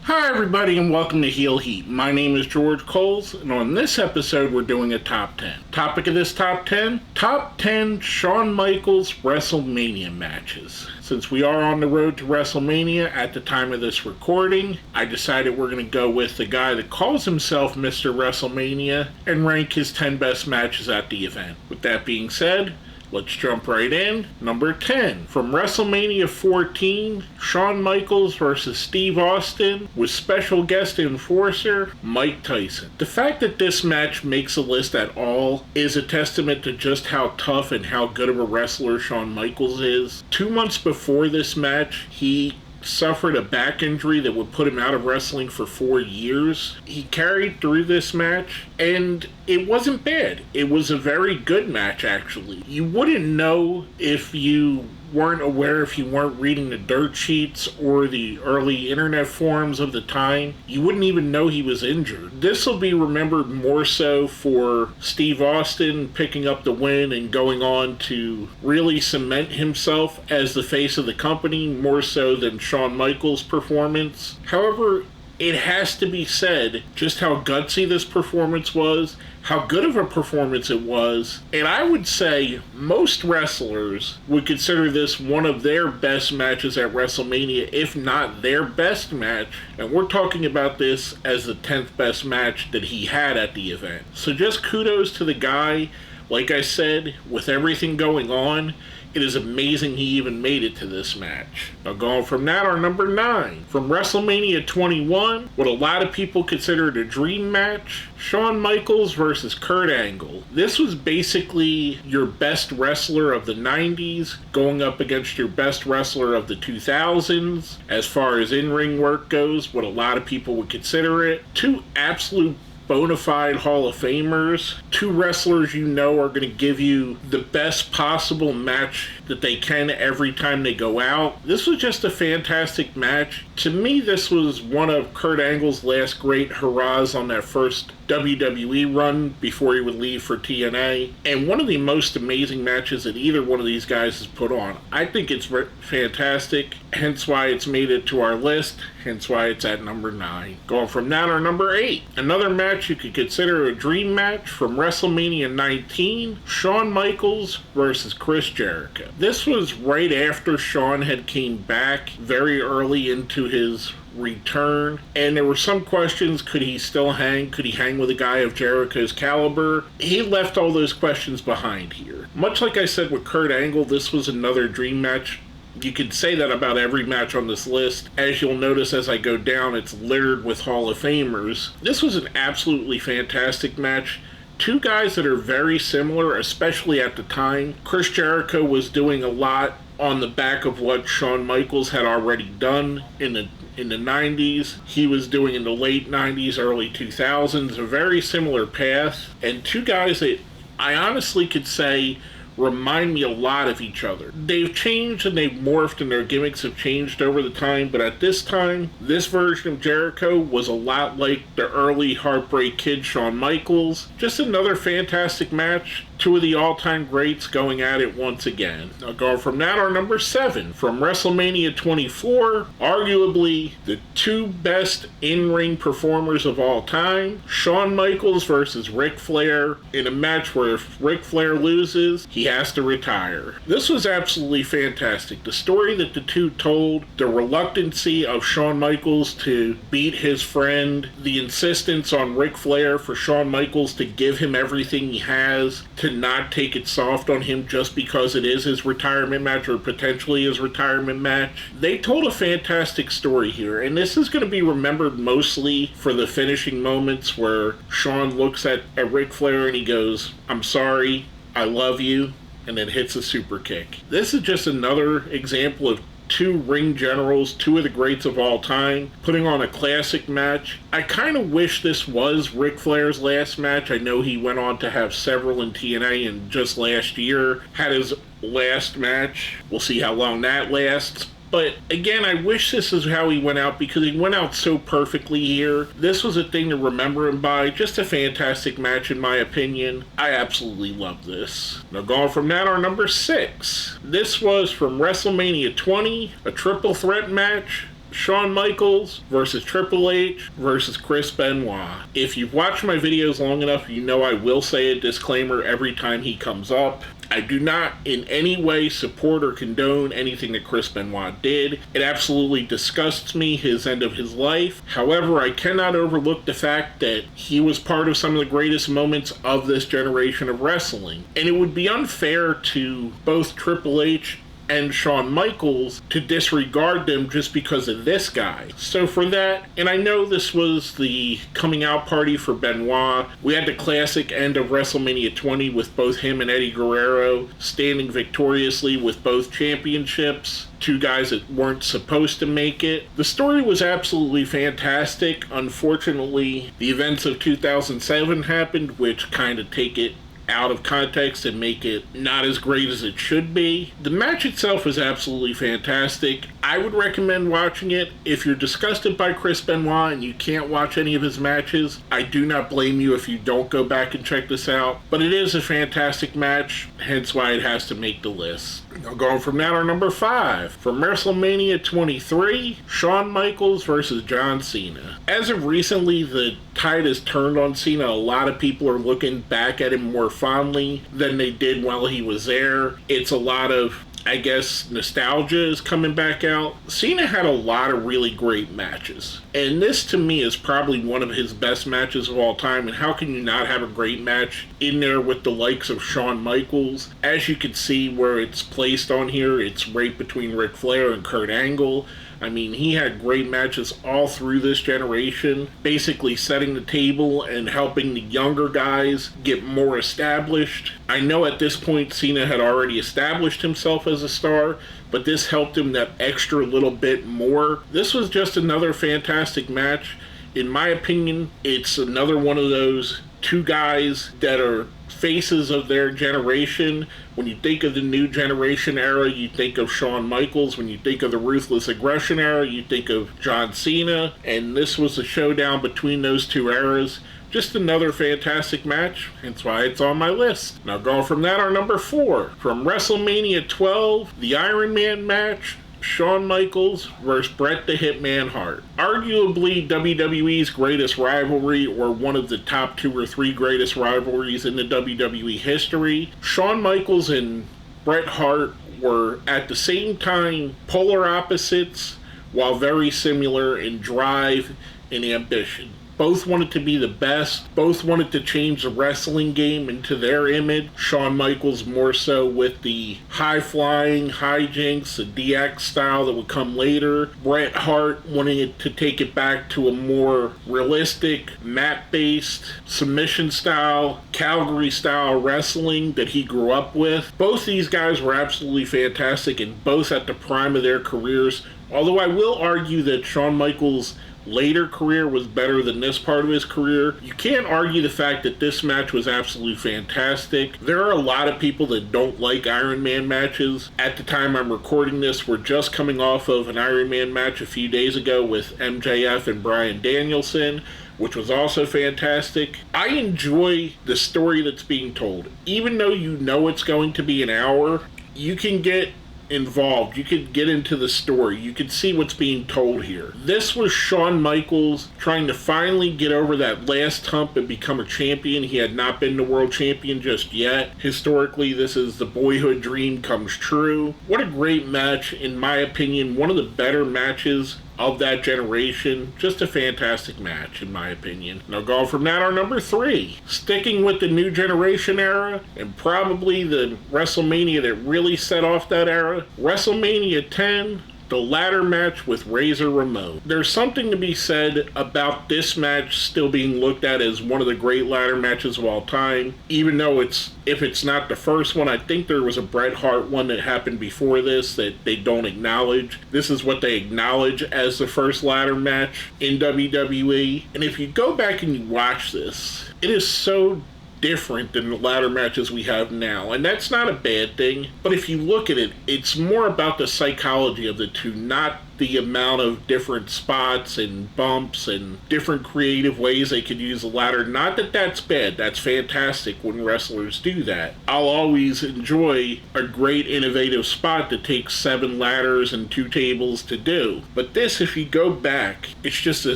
Hi everybody and welcome to Heel Heat. My name is George Coles and on this episode we're doing a top 10. Topic of this top 10? Top 10 Shawn Michaels Wrestlemania matches. Since we are on the road to Wrestlemania at the time of this recording, I decided we're going to go with the guy that calls himself Mr. WrestleMania and rank his 10 best matches at the event. With that being said, let's jump right in. Number 10, from WrestleMania 14, Shawn Michaels versus Steve Austin with special guest enforcer Mike Tyson. The fact that this match makes a list at all is a testament to just how tough and how good of a wrestler Shawn Michaels is. 2 months before this match, he suffered a back injury that would put him out of wrestling for 4 years. He carried through this match, and it wasn't bad. It was a very good match, actually. You wouldn't know if you weren't aware, if you weren't reading the dirt sheets or the early internet forums of the time. You wouldn't even know he was injured. This will be remembered more so for Steve Austin picking up the win and going on to really cement himself as the face of the company, more so than Shawn Michaels' performance. However, it has to be said just how gutsy this performance was, how good of a performance it was, and I would say most wrestlers would consider this one of their best matches at WrestleMania, if not their best match, and we're talking about this as the 10th best match that he had at the event. So just kudos to the guy. Like I said, with everything going on, it is amazing he even made it to this match. Now going from that, our number 9. From WrestleMania 21, what a lot of people considered a dream match, Shawn Michaels versus Kurt Angle. This was basically your best wrestler of the 90s going up against your best wrestler of the 2000s. As far as in-ring work goes, what a lot of people would consider it. Two absolute bona fide Hall of Famers, two wrestlers you know are going to give you the best possible match that they can every time they go out. This was just a fantastic match. To me, this was one of Kurt Angle's last great hurrahs on that first WWE run before he would leave for TNA, and one of the most amazing matches that either one of these guys has put on. I think it's fantastic, hence why it's made it to our list, hence why it's at number 9. Going from that, our number 8. Another match you could consider a dream match from WrestleMania 19, Shawn Michaels versus Chris Jericho. This was right after Shawn had came back very early into his return, and there were some questions. Could he still hang? Could he hang with a guy of Jericho's caliber? He left all those questions behind here. Much like I said with Kurt Angle, this was another dream match. You could say that about every match on this list. As you'll notice as I go down, it's littered with Hall of Famers. This was an absolutely fantastic match. Two guys that are very similar, especially at the time. Chris Jericho was doing a lot on the back of what Shawn Michaels had already done in the 90s. He was doing in the late 90s, early 2000s, a very similar path. And two guys that I honestly could say remind me a lot of each other. They've changed and they've morphed and their gimmicks have changed over the time, but at this time, this version of Jericho was a lot like the early Heartbreak Kid Shawn Michaels. Just another fantastic match. Two of the all-time greats going at it once again. Now going from that, our number 7. From WrestleMania 24, arguably the two best in-ring performers of all time, Shawn Michaels versus Ric Flair, in a match where if Ric Flair loses, he has to retire. This was absolutely fantastic. The story that the two told, the reluctancy of Shawn Michaels to beat his friend, the insistence on Ric Flair for Shawn Michaels to give him everything he has, to not take it soft on him just because it is his retirement match or potentially his retirement match. They told a fantastic story here, and this is going to be remembered mostly for the finishing moments where Shawn looks at Ric Flair and he goes, "I'm sorry, I love you," and then hits a super kick. This is just another example of two ring generals, two of the greats of all time, putting on a classic match. I kind of wish this was Ric Flair's last match. I know he went on to have several in TNA and just last year had his last match. We'll see how long that lasts. But again, I wish this is how he went out because he went out so perfectly here. This was a thing to remember him by. Just a fantastic match in my opinion. I absolutely love this. Now going from that, our number 6. This was from WrestleMania 20, a triple threat match. Shawn Michaels versus Triple H versus Chris Benoit. If you've watched my videos long enough, you know I will say a disclaimer every time he comes up. I do not in any way support or condone anything that Chris Benoit did. It absolutely disgusts me, his end of his life. However, I cannot overlook the fact that he was part of some of the greatest moments of this generation of wrestling. And it would be unfair to both Triple H and Shawn Michaels to disregard them just because of this guy. So for that, and I know this was the coming out party for Benoit, we had the classic end of WrestleMania 20 with both him and Eddie Guerrero standing victoriously with both championships. Two guys that weren't supposed to make it. The story was absolutely fantastic. Unfortunately, the events of 2007 happened, which kind of take it out of context and make it not as great as it should be. The match itself was absolutely fantastic. I would recommend watching it. If you're disgusted by Chris Benoit and you can't watch any of his matches, I do not blame you if you don't go back and check this out. But it is a fantastic match, hence why it has to make the list. Now going from that, our number 5. From WrestleMania 23, Shawn Michaels versus John Cena. As of recently, the tide has turned on Cena. A lot of people are looking back at him more fondly than they did while he was there. It's a lot of, I guess, nostalgia is coming back out. Cena had a lot of really great matches. And this, to me, is probably one of his best matches of all time. And how can you not have a great match in there with the likes of Shawn Michaels? As you can see where it's placed on here, it's right between Ric Flair and Kurt Angle. I mean, he had great matches all through this generation, basically setting the table and helping the younger guys get more established. I know at this point Cena had already established himself as a star, but this helped him that extra little bit more. This was just another fantastic match. In my opinion, it's another one of those two guys that are faces of their generation. When you think of the new generation era, you think of Shawn Michaels. When you think of the Ruthless Aggression era, you think of John Cena. And this was a showdown between those two eras. Just another fantastic match, hence why it's on my list. Now going from that, our number 4. From WrestleMania 12, the Iron Man match, Shawn Michaels versus Bret the Hitman Hart. Arguably WWE's greatest rivalry, or one of the top 2 or 3 greatest rivalries in the WWE history. Shawn Michaels and Bret Hart were at the same time polar opposites while very similar in drive and ambition. Both wanted to be the best. Both wanted to change the wrestling game into their image. Shawn Michaels more so with the high-flying, hijinks, the DX style that would come later. Bret Hart wanting to take it back to a more realistic, mat-based, submission-style, Calgary-style wrestling that he grew up with. Both these guys were absolutely fantastic and both at the prime of their careers. Although I will argue that Shawn Michaels' later career was better than this part of his career, you can't argue the fact that this match was absolutely fantastic. There are a lot of people that don't like Iron Man matches. At the time I'm recording this, we're just coming off of an Iron Man match a few days ago with MJF and Bryan Danielson, which was also fantastic. I enjoy the story that's being told. Even though you know it's going to be an hour, you can get involved. You could get into the story. You could see what's being told here. This was Shawn Michaels trying to finally get over that last hump and become a champion. He had not been the world champion just yet. Historically, this is the boyhood dream comes true. What a great match, in my opinion. One of the better matches of that generation. Just a fantastic match, in my opinion. Now going from that, our number 3. Sticking with the new generation era, and probably the WrestleMania that really set off that era, WrestleMania 10, the ladder match with Razor Ramon. There's something to be said about this match still being looked at as one of the great ladder matches of all time, even though if it's not the first one. I think there was a Bret Hart one that happened before this that they don't acknowledge. This is what they acknowledge as the first ladder match in WWE. And if you go back and you watch this, it is so different than the ladder matches we have now, and that's not a bad thing. But if you look at it, it's more about the psychology of the two, not the amount of different spots and bumps and different creative ways they could use the ladder. Not that that's bad. That's fantastic when wrestlers do that. I'll always enjoy a great innovative spot that takes 7 ladders and 2 tables to do. But this, if you go back, it's just the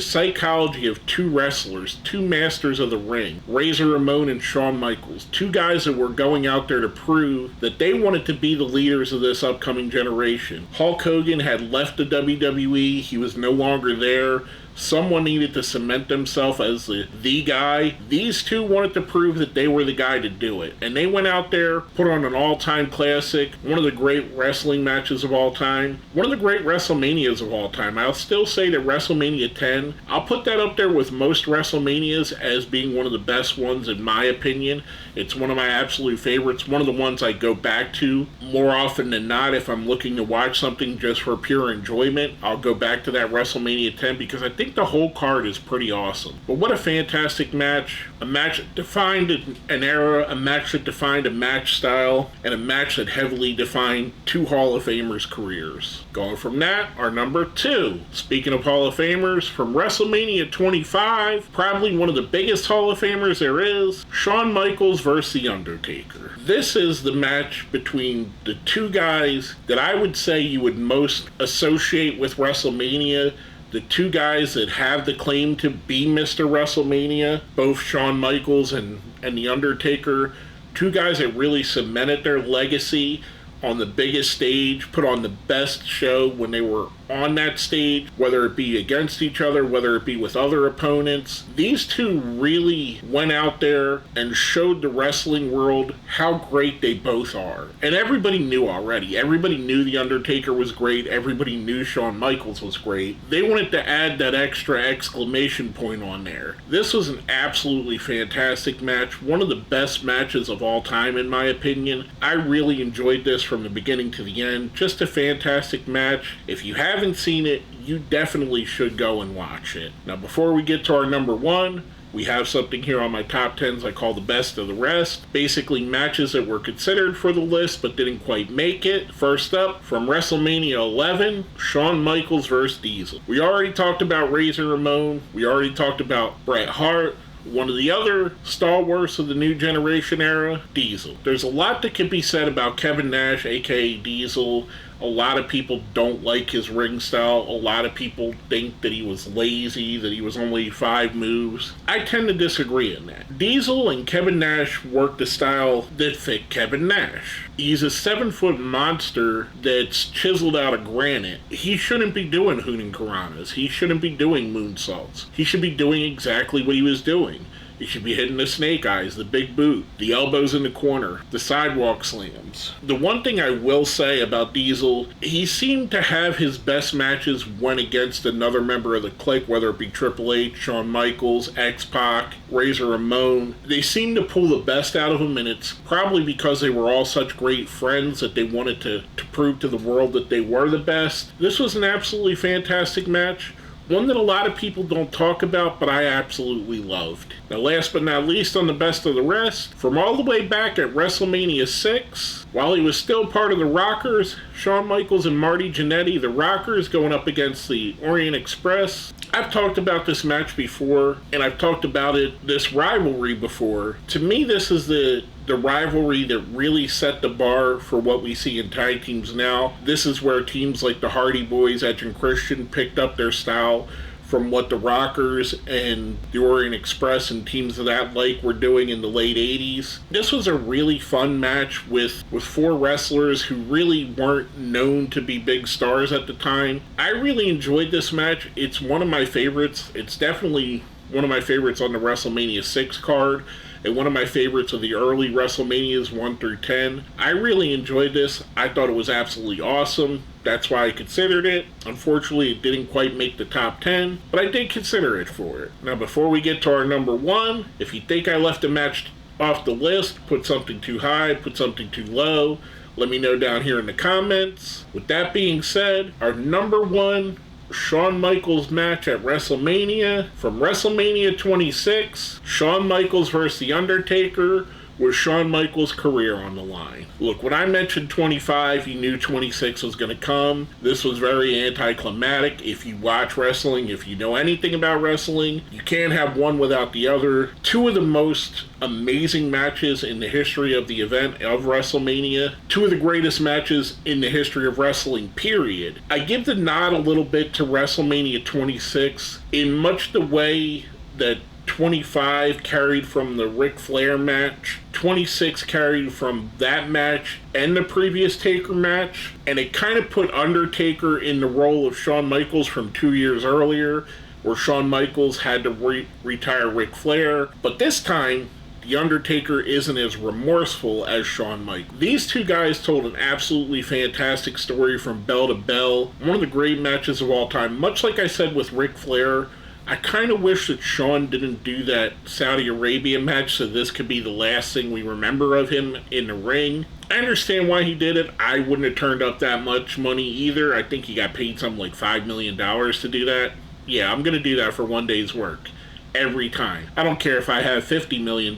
psychology of 2 wrestlers, 2 masters of the ring, Razor Ramon and Shawn Michaels, 2 guys that were going out there to prove that they wanted to be the leaders of this upcoming generation. Hulk Hogan had left the WWE. He was no longer there. Someone needed to cement themselves as the guy. These 2 wanted to prove that they were the guy to do it. And they went out there, put on an all-time classic, one of the great wrestling matches of all time, one of the great WrestleManias of all time. I'll still say that WrestleMania 10, I'll put that up there with most WrestleManias as being one of the best ones in my opinion. It's one of my absolute favorites, one of the ones I go back to more often than not if I'm looking to watch something just for pure enjoyment. I'll go back to that WrestleMania 10 because I think the whole card is pretty awesome. But what a fantastic match. A match that defined an era, a match that defined a match style, and a match that heavily defined 2 Hall of Famers' careers. Going from that, our number 2. Speaking of Hall of Famers, from WrestleMania 25, probably one of the biggest Hall of Famers there is, Shawn Michaels versus The Undertaker. This is the match between the 2 guys that I would say you would most associate with WrestleMania. The 2 guys that have the claim to be Mr. WrestleMania, both Shawn Michaels and The Undertaker, 2 guys that really cemented their legacy on the biggest stage, put on the best show when they were on that stage, whether it be against each other, whether it be with other opponents. These 2 really went out there and showed the wrestling world how great they both are. And everybody knew already. Everybody knew The Undertaker was great. Everybody knew Shawn Michaels was great. They wanted to add that extra exclamation point on there. This was an absolutely fantastic match. One of the best matches of all time, in my opinion. I really enjoyed this from the beginning to the end. Just a fantastic match. If you haven't seen it, you definitely should go and watch it. Now, before we get to our number 1, we have something here on my top 10s I call the best of the rest. Basically, matches that were considered for the list but didn't quite make it. First up, from WrestleMania 11, Shawn Michaels vs. Diesel. We already talked about Razor Ramon. We already talked about Bret Hart. One of the other stalwarts of the new generation era, Diesel. There's a lot that can be said about Kevin Nash, aka Diesel. A lot of people don't like his ring style. A lot of people think that he was lazy, that he was only 5 moves. I tend to disagree on that. Diesel and Kevin Nash worked a style that fit Kevin Nash. He's a 7-foot monster that's chiseled out of granite. He shouldn't be doing Hoonin' Karanas. He shouldn't be doing moonsaults. He should be doing exactly what he was doing. He should be hitting the snake eyes, the big boot, the elbows in the corner, the sidewalk slams. The one thing I will say about Diesel, he seemed to have his best matches when against another member of the clique, whether it be Triple H, Shawn Michaels, X-Pac, Razor Ramon. They seemed to pull the best out of him, and it's probably because they were all such great friends that they wanted to prove to the world that they were the best. This was an absolutely fantastic match. One that a lot of people don't talk about, but I absolutely loved. Now, last but not least on the best of the rest, from all the way back at WrestleMania 6, while he was still part of the Rockers, Shawn Michaels and Marty Jannetty, the Rockers, going up against the Orient Express. I've talked about this match before, and I've talked about this rivalry before. To me, this is the rivalry that really set the bar for what we see in tag teams now. This is where teams like the Hardy Boys, Edge and Christian, picked up their style from what the Rockers and the Orient Express and teams of that like were doing in the late 80s. This was a really fun match with 4 wrestlers who really weren't known to be big stars at the time. I really enjoyed this match. It's one of my favorites. It's definitely one of my favorites on the WrestleMania 6 card, and one of my favorites of the early WrestleManias 1 through 10. I really enjoyed this. I thought it was absolutely awesome. That's why I considered it. Unfortunately, it didn't quite make the top 10, but I did consider it for it. Now, before we get to our number 1, if you think I left a match off the list, put something too high, put something too low, let me know down here in the comments. With that being said, our number 1 Shawn Michaels match at WrestleMania, from WrestleMania 26, Shawn Michaels vs. The Undertaker, with Shawn Michaels' career on the line. Look, when I mentioned 25, you knew 26 was going to come. This was very anticlimactic. If you watch wrestling, if you know anything about wrestling, you can't have one without the other. Two of the most amazing matches in the history of the event of WrestleMania. Two of the greatest matches in the history of wrestling, period. I give the nod a little bit to WrestleMania 26 in much the way that 25 carried from the Ric Flair match, 26 carried from that match and the previous Taker match, and it kind of put Undertaker in the role of Shawn Michaels from 2 years earlier, where Shawn Michaels had to retire Ric Flair, but this time, The Undertaker isn't as remorseful as Shawn Michaels. These two guys told an absolutely fantastic story from bell to bell. One of the great matches of all time. Much like I said with Ric Flair, I kind of wish that Shawn didn't do that Saudi Arabia match so this could be the last thing we remember of him in the ring. I understand why he did it. I wouldn't have turned up that much money either. I think he got paid something like $5 million to do that. Yeah, I'm going to do that for one day's work. Every time. I don't care if I have $50 million.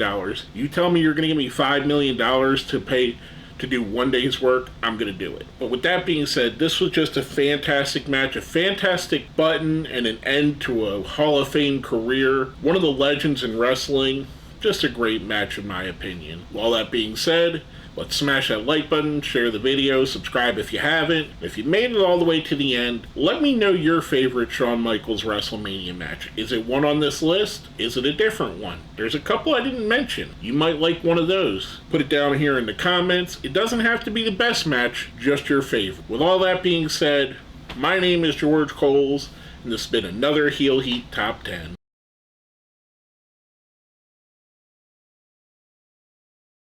You tell me you're going to give me $5 million to pay to do one day's work, I'm going to do it. But with that being said, this was just a fantastic match, a fantastic button and an end to a Hall of Fame career. One of the legends in wrestling. Just a great match in my opinion. All that being said, let's smash that like button, share the video, subscribe if you haven't. If you made it all the way to the end, let me know your favorite Shawn Michaels WrestleMania match. Is it one on this list? Is it a different one? There's a couple I didn't mention. You might like one of those. Put it down here in the comments. It doesn't have to be the best match, just your favorite. With all that being said, my name is George Coles, and this has been another Heel Heat Top 10.